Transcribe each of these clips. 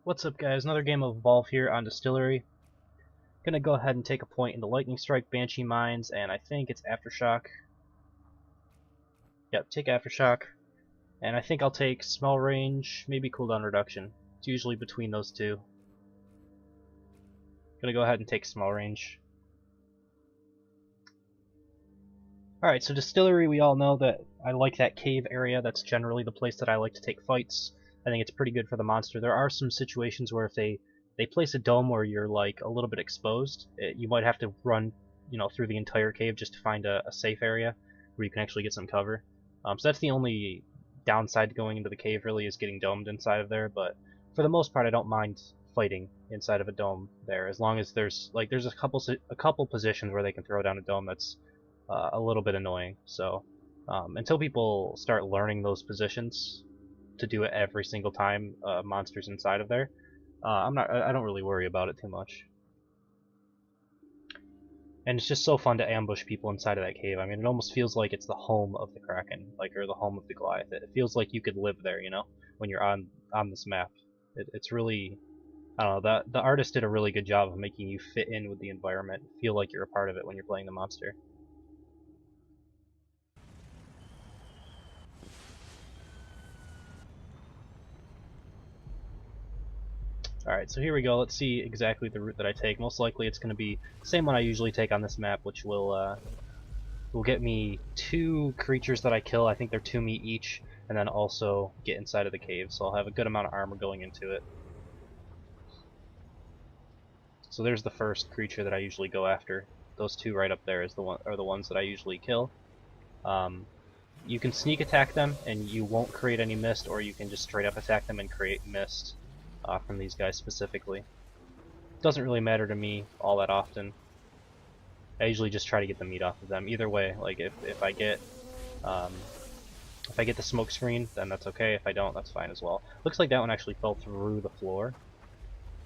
What's up, guys? Another game of Evolve here on Distillery. Gonna go ahead and take a point in the Lightning Strike, Banshee Mines, and I think it's Aftershock. Yep, take Aftershock. And I think I'll take Small Range, maybe Cooldown Reduction. It's usually between those two. Gonna go ahead and take Small Range. Alright, so Distillery, we all know that I like that cave area. That's generally the place that I like to take fights. I think it's pretty good for the monster. There are some situations where if they place a dome where you're like a little bit exposed, you might have to run, through the entire cave just to find a safe area where you can actually get some cover. So that's the only downside to going into the cave, really, is getting domed inside of there. But for the most part, I don't mind fighting inside of a dome there, as long as there's a couple positions where they can throw down a dome that's a little bit annoying. So until people start learning those positions to do it every single time monsters inside of there, I don't really worry about it too much. And it's just so fun to ambush people inside of that cave. I mean, it almost feels like it's the home of the Kraken, or the home of the Goliath. It feels like you could live there, when you're on this map. It's really, I don't know, the artist did a really good job of making you fit in with the environment, feel like you're a part of it when you're playing the monster. Alright, so here we go. Let's see exactly the route that I take. Most likely it's going to be the same one I usually take on this map, which will get me 2 creatures that I kill. I think they're 2 meat each, and then also get inside of the cave, so I'll have a good amount of armor going into it. So there's the first creature that I usually go after. Those 2 right up there are the ones that I usually kill. You can sneak attack them, and you won't create any mist, or you can just straight up attack them and create mist. From these guys specifically. Doesn't really matter to me all that often. I usually just try to get the meat off of them. Either way, like if I get the smoke screen, then that's okay. If I don't, that's fine as well. Looks like that one actually fell through the floor,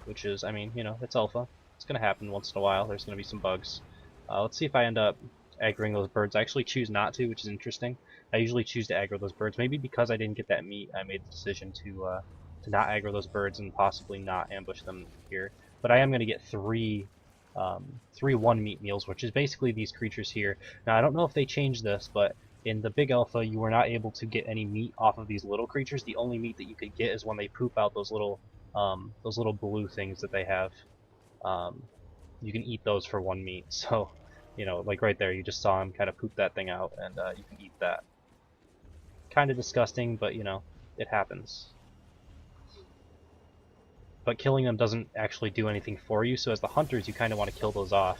which is, I mean, it's alpha. It's gonna happen once in a while. There's gonna be some bugs. Let's see if I end up aggroing those birds. I actually choose not to, which is interesting. I usually choose to aggro those birds. Maybe because I didn't get that meat, I made the decision to not aggro those birds and possibly not ambush them here. But I am going to get three 1-meat meals, which is basically these creatures here. Now I don't know if they changed this, but in the big alpha you were not able to get any meat off of these little creatures. The only meat that you could get is when they poop out those little blue things that they have. You can eat those for 1 meat. So, like right there, you just saw him kind of poop that thing out, and you can eat that. Kind of disgusting, but it happens. But killing them doesn't actually do anything for you, so as the hunters you kind of want to kill those off.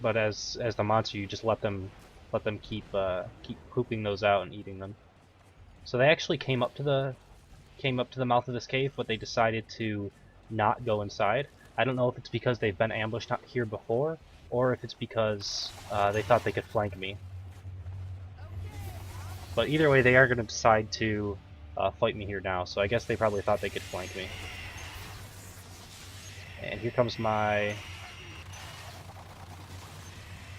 But as the monster, you just let them keep pooping those out and eating them. So they actually came up to the mouth of this cave, but they decided to not go inside. I don't know if it's because they've been ambushed here before, or if it's because they thought they could flank me. But either way, they are going to decide to fight me here now, so I guess they probably thought they could flank me. And here comes my...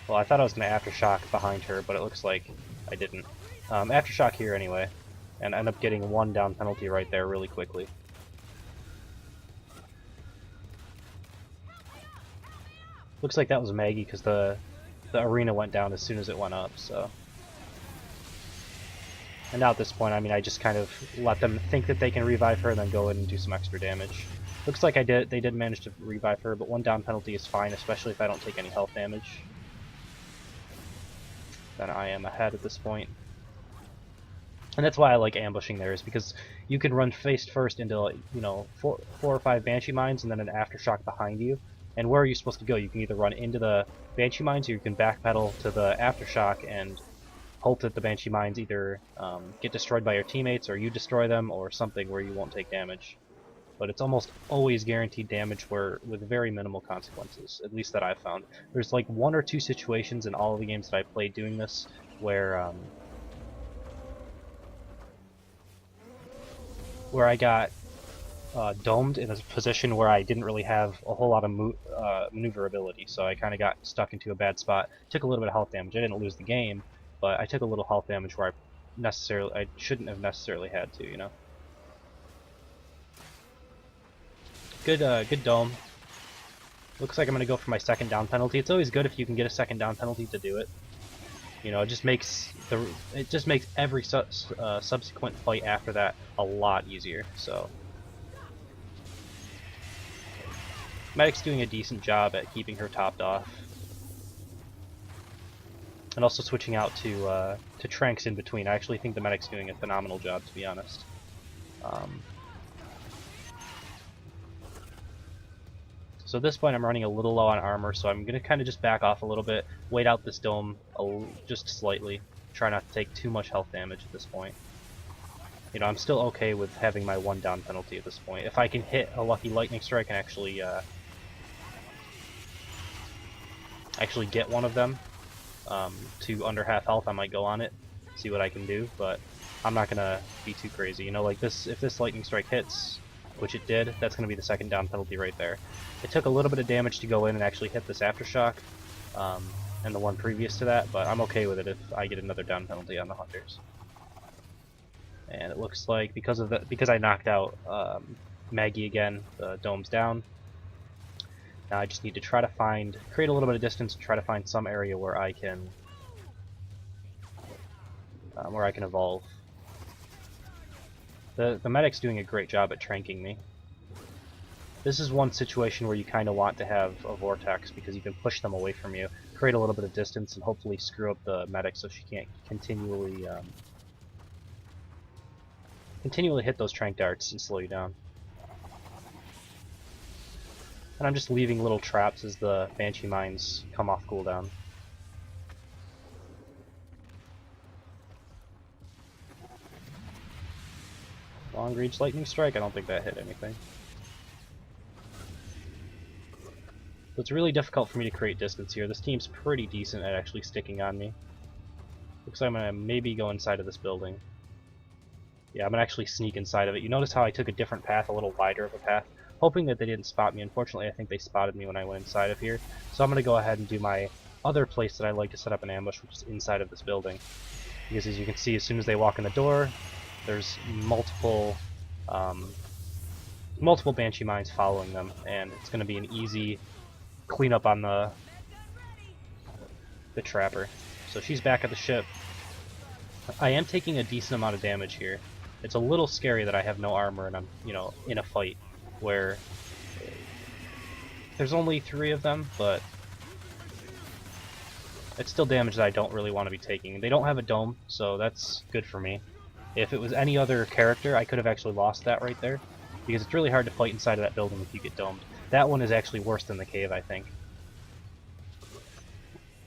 Well, I thought I was going to Aftershock behind her, but it looks like I didn't. Aftershock here anyway, and end up getting 1 down penalty right there really quickly. Looks like that was Maggie, because the arena went down as soon as it went up, so... And now at this point, I mean, I just kind of let them think that they can revive her and then go in and do some extra damage. Looks like they did manage to revive her, but 1 down penalty is fine, especially if I don't take any health damage. Then I am ahead at this point. And that's why I like ambushing there, is because you can run face first into, 4 or 5 Banshee Mines and then an Aftershock behind you. And where are you supposed to go? You can either run into the Banshee Mines or you can backpedal to the Aftershock and hope that the Banshee Mines either get destroyed by your teammates or you destroy them or something where you won't take damage. But it's almost always guaranteed damage with very minimal consequences, at least that I've found. There's like 1 or 2 situations in all of the games that I played doing this where I got domed in a position where I didn't really have a whole lot of maneuverability, so I kind of got stuck into a bad spot. Took a little bit of health damage. I didn't lose the game, but I took a little health damage where I shouldn't have necessarily had to, you know. Good dome. Looks like I'm gonna go for my second down penalty. It's always good if you can get a second down penalty to do it. You know, it just makes every subsequent fight after that a lot easier. So, Medic's doing a decent job at keeping her topped off, and also switching out to Tranks in between. I actually think the Medic's doing a phenomenal job, to be honest. So at this point I'm running a little low on armor, so I'm going to kind of just back off a little bit, wait out this dome just slightly, try not to take too much health damage at this point. You know, I'm still okay with having my 1 down penalty at this point. If I can hit a lucky lightning strike and actually get one of them to under half health, I might go on it, see what I can do, but I'm not going to be too crazy. You know, like this, if this lightning strike hits, which it did, that's going to be the second down penalty right there. It took a little bit of damage to go in and actually hit this aftershock, and the one previous to that, but I'm okay with it if I get another down penalty on the hunters. And it looks like because I knocked out Maggie again, the dome's down. Now I just need to try to create a little bit of distance and try to find some area where I can evolve. The medic's doing a great job at tranking me. This is one situation where you kind of want to have a vortex because you can push them away from you, create a little bit of distance, and hopefully screw up the medic so she can't continually hit those trank darts and slow you down. And I'm just leaving little traps as the Banshee mines come off cooldown. Long range lightning strike, I don't think that hit anything. So it's really difficult for me to create distance here. This team's pretty decent at actually sticking on me. Looks like I'm gonna maybe go inside of this building. Yeah, I'm gonna actually sneak inside of it. You notice how I took a different path, a little wider of a path, hoping that they didn't spot me. Unfortunately, I think they spotted me when I went inside of here. So I'm gonna go ahead and do my other place that I like to set up an ambush, which is inside of this building. Because as you can see, as soon as they walk in the door, there's multiple Banshee mines following them, and it's gonna be an easy cleanup on the trapper. So she's back at the ship. I am taking a decent amount of damage here. It's a little scary that I have no armor and I'm, you know, in a fight where there's only 3 of them, but it's still damage that I don't really want to be taking. They don't have a dome, so that's good for me. If it was any other character, I could have actually lost that right there, because it's really hard to fight inside of that building if you get domed. That one is actually worse than the cave, I think.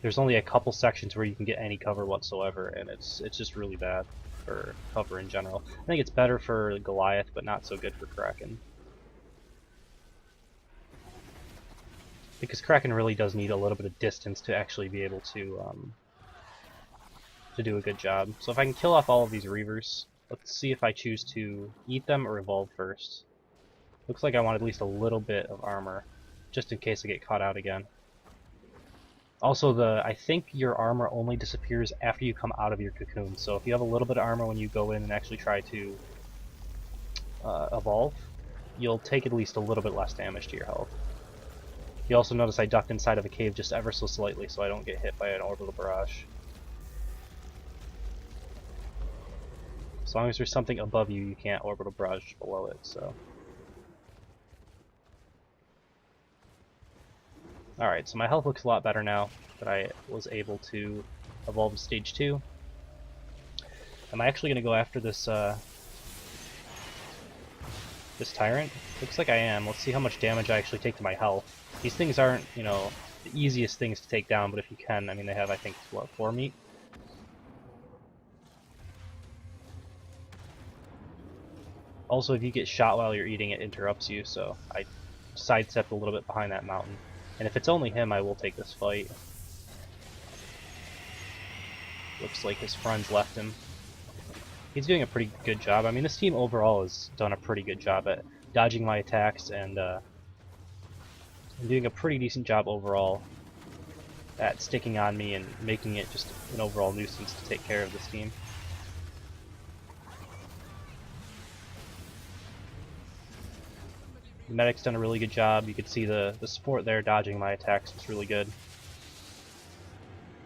There's only a couple sections where you can get any cover whatsoever, and it's just really bad for cover in general. I think it's better for Goliath, but not so good for Kraken. Because Kraken really does need a little bit of distance to actually be able to do a good job. So if I can kill off all of these Reavers, let's see if I choose to eat them or evolve first. Looks like I want at least a little bit of armor, just in case I get caught out again. Also, I think your armor only disappears after you come out of your cocoon, so if you have a little bit of armor when you go in and actually try to evolve, you'll take at least a little bit less damage to your health. You also notice I ducked inside of a cave just ever so slightly so I don't get hit by an orbital barrage. As long as there's something above you, you can't orbital barrage below it, so... Alright, so my health looks a lot better now that I was able to evolve to stage 2. Am I actually going to go after this this tyrant? Looks like I am. Let's see how much damage I actually take to my health. These things aren't, you know, the easiest things to take down, but if you can, I mean, they have, I think, what, 4 meat? Also, if you get shot while you're eating, it interrupts you, so I sidestepped a little bit behind that mountain. And if it's only him, I will take this fight. Looks like his friends left him. He's doing a pretty good job. I mean, this team overall has done a pretty good job at dodging my attacks and doing a pretty decent job overall at sticking on me and making it just an overall nuisance to take care of this team. The medic's done a really good job. You could see the support there dodging my attacks was really good.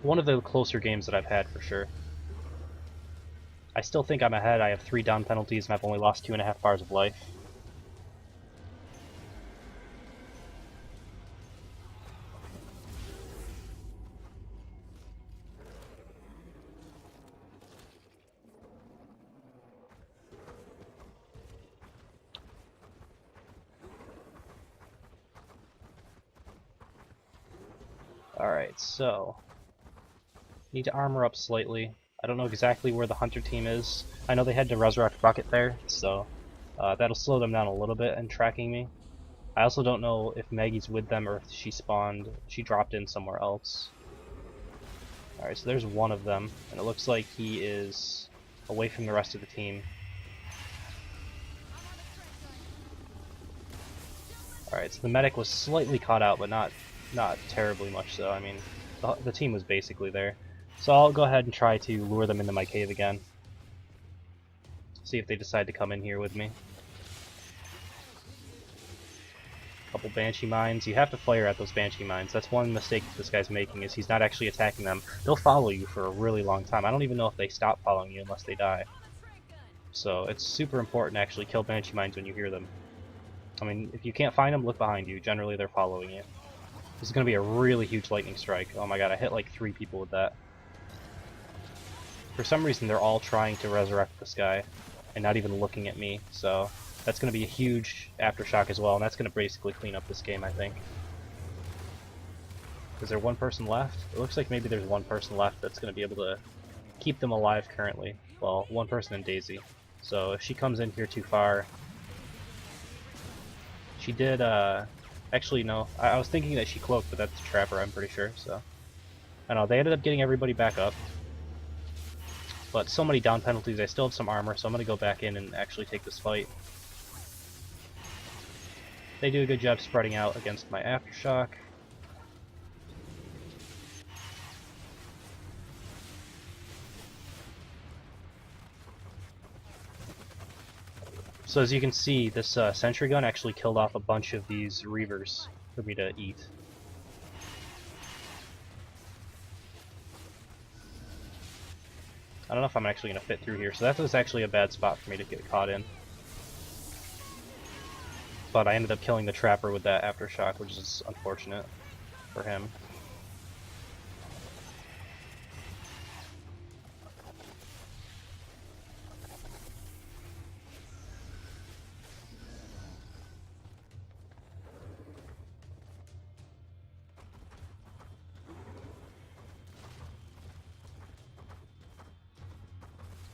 One of the closer games that I've had for sure. I still think I'm ahead. I have 3 down penalties and I've only lost 2.5 bars of life. Alright, so need to armor up slightly. I don't know exactly where the hunter team is. I know they had to resurrect Bucket there, so that'll slow them down a little bit in tracking me. I also don't know if Maggie's with them or if she dropped in somewhere else. Alright, so there's one of them, and it looks like he is away from the rest of the team. Alright, so the medic was slightly caught out, but not terribly much so. I mean, the team was basically there. So I'll go ahead and try to lure them into my cave again. See if they decide to come in here with me. Couple Banshee Mines. You have to fire at those Banshee Mines. That's one mistake this guy's making, is he's not actually attacking them. They'll follow you for a really long time. I don't even know if they stop following you unless they die. So it's super important to actually kill Banshee Mines when you hear them. I mean, if you can't find them, look behind you. Generally they're following you. This is going to be a really huge lightning strike. Oh my god, I hit like 3 people with that. For some reason they're all trying to resurrect this guy and not even looking at me, so that's going to be a huge aftershock as well, and that's going to basically clean up this game, I think. Is there one person left? It looks like maybe there's one person left that's going to be able to keep them alive currently. Well, one person in Daisy. So if she comes in here too far... She did, actually no, I was thinking that she cloaked, but that's a trapper, I'm pretty sure, so... I don't know, they ended up getting everybody back up. But so many down penalties, I still have some armor, so I'm going to go back in and actually take this fight. They do a good job spreading out against my aftershock. So as you can see, this sentry gun actually killed off a bunch of these reavers for me to eat. I don't know if I'm actually going to fit through here, so that was actually a bad spot for me to get caught in. But I ended up killing the trapper with that aftershock, which is unfortunate for him.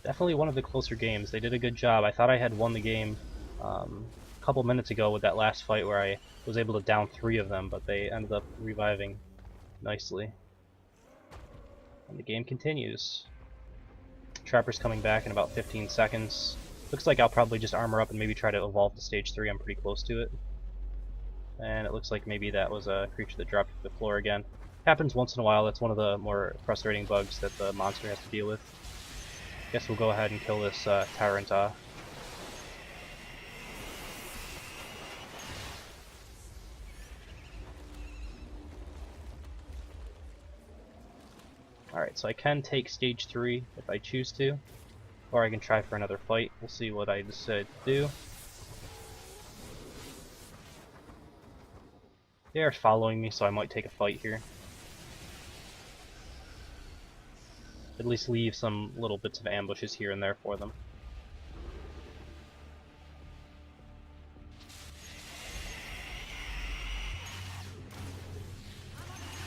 Definitely one of the closer games. They did a good job. I thought I had won the game a couple minutes ago with that last fight where I was able to down 3 of them, but they ended up reviving nicely. And the game continues. Trapper's coming back in about 15 seconds. Looks like I'll probably just armor up and maybe try to evolve to stage 3. I'm pretty close to it. And it looks like maybe that was a creature that dropped to the floor again. Happens once in a while. That's one of the more frustrating bugs that the monster has to deal with. Guess we'll go ahead and kill this tyrant off. Alright, so I can take stage 3 if I choose to, or I can try for another fight. We'll see what I decide to do. They are following me, so I might take a fight here. At least leave some little bits of ambushes here and there for them.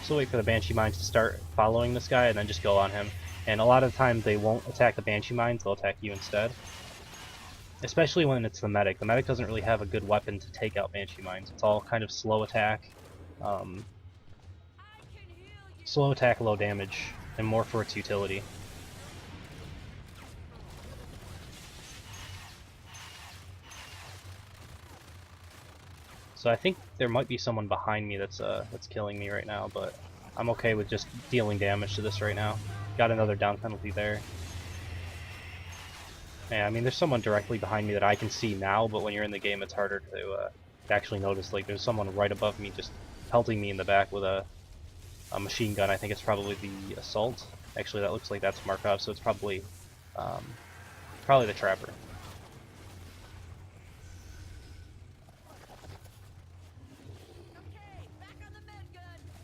So wait for the Banshee Mines to start following this guy and then just go on him. And a lot of the time they won't attack the Banshee Mines, they'll attack you instead. Especially when it's the medic. The medic doesn't really have a good weapon to take out Banshee Mines. It's all kind of slow attack. Slow attack, low damage, and more for its utility. So I think there might be someone behind me that's killing me right now, but I'm okay with just dealing damage to this right now. Got another down penalty there. Yeah, I mean there's someone directly behind me that I can see now, but when you're in the game it's harder to I actually noticed like there's someone right above me just pelting me in the back with a machine gun. I think it's probably the assault. Actually, that looks like that's Markov, so it's um, probably the trapper.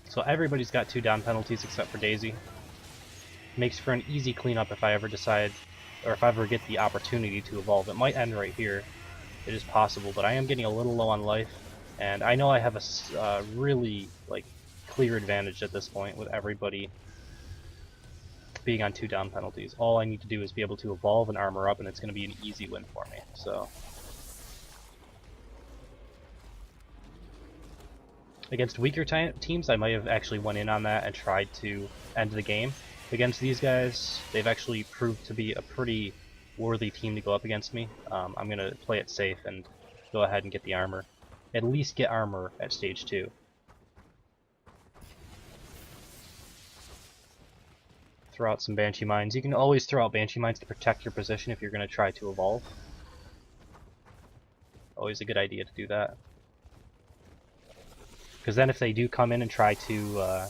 So everybody's got 2 down penalties except for Daisy. Makes for an easy cleanup if I ever decide, or if I ever get the opportunity to evolve. It might end right here. It is possible, but I am getting a little low on life, and I know I have a really like clear advantage at this point with everybody being on 2 down penalties. All I need to do is be able to evolve and armor up, and it's going to be an easy win for me. So against weaker teams, I might have actually went in on that and tried to end the game. Against these guys, they've actually proved to be a pretty worthy team to go up against me. I'm going to play it safe and go ahead and get the armor. At least get armor at stage 2. Throw out some Banshee Mines. You can always throw out Banshee Mines to protect your position if you're going to try to evolve. Always a good idea to do that. Because then if they do come in and try to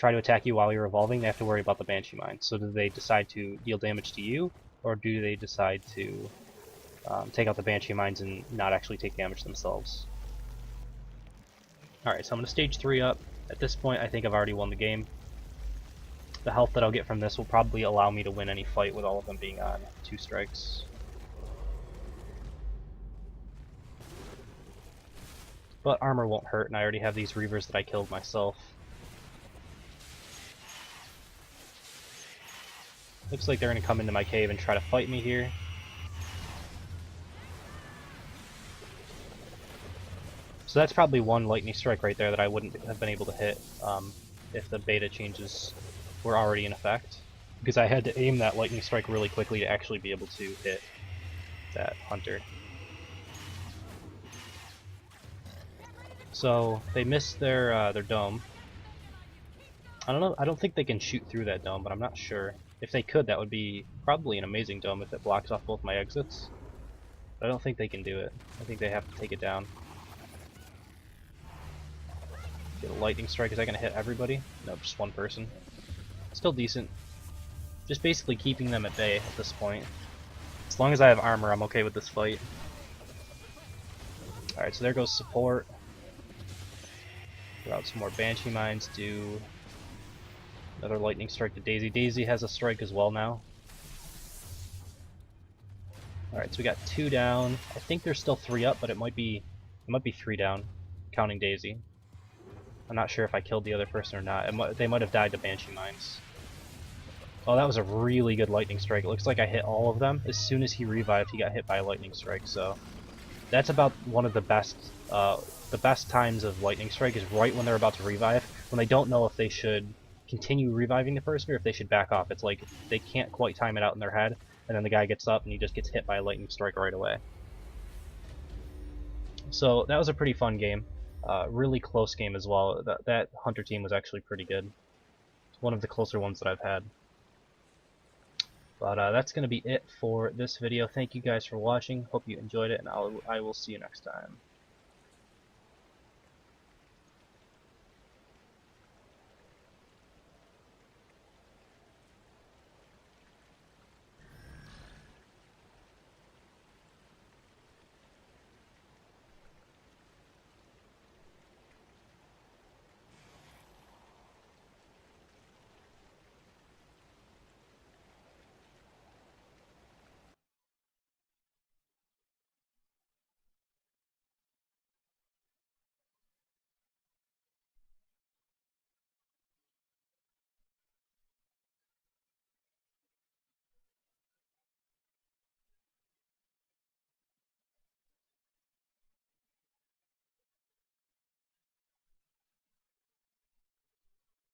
attack you while you're evolving, they have to worry about the Banshee Mines. So do they decide to deal damage to you, or do they decide to take out the Banshee Mines and not actually take damage themselves? Alright, so I'm going to stage 3 up. At this point, I think I've already won the game. The health that I'll get from this will probably allow me to win any fight with all of them being on 2 strikes. But armor won't hurt, and I already have these Reavers that I killed myself. Looks like they're going to come into my cave and try to fight me here. So that's probably one lightning strike right there that I wouldn't have been able to hit if the beta changes were already in effect. Because I had to aim that lightning strike really quickly to actually be able to hit that hunter. So they missed their dome. I don't know. I don't think they can shoot through that dome, but I'm not sure. If they could, that would be probably an amazing dome if it blocks off both my exits. But I don't think they can do it. I think they have to take it down. Get a lightning strike. Is that going to hit everybody? No, just one person. Still decent. Just basically keeping them at bay at this point. As long as I have armor, I'm okay with this fight. Alright, so there goes support. Throw out some more Banshee Mines, do another lightning strike to Daisy. Daisy has a strike as well now. Alright, so we got 2 down. I think there's still 3 up, but it might be 3 down, counting Daisy. I'm not sure if I killed the other person or not. They might have died to Banshee Mines. Oh, that was a really good lightning strike. It looks like I hit all of them. As soon as he revived, he got hit by a lightning strike, so that's about one of the best times of lightning strike is right when they're about to revive, when they don't know if they should continue reviving the person or if they should back off. It's like they can't quite time it out in their head, and then the guy gets up and he just gets hit by a lightning strike right away. So that was a pretty fun game. Really close game as well. That hunter team was actually pretty good. It's one of the closer ones that I've had. But that's going to be it for this video. Thank you guys for watching. Hope you enjoyed it, and I will see you next time.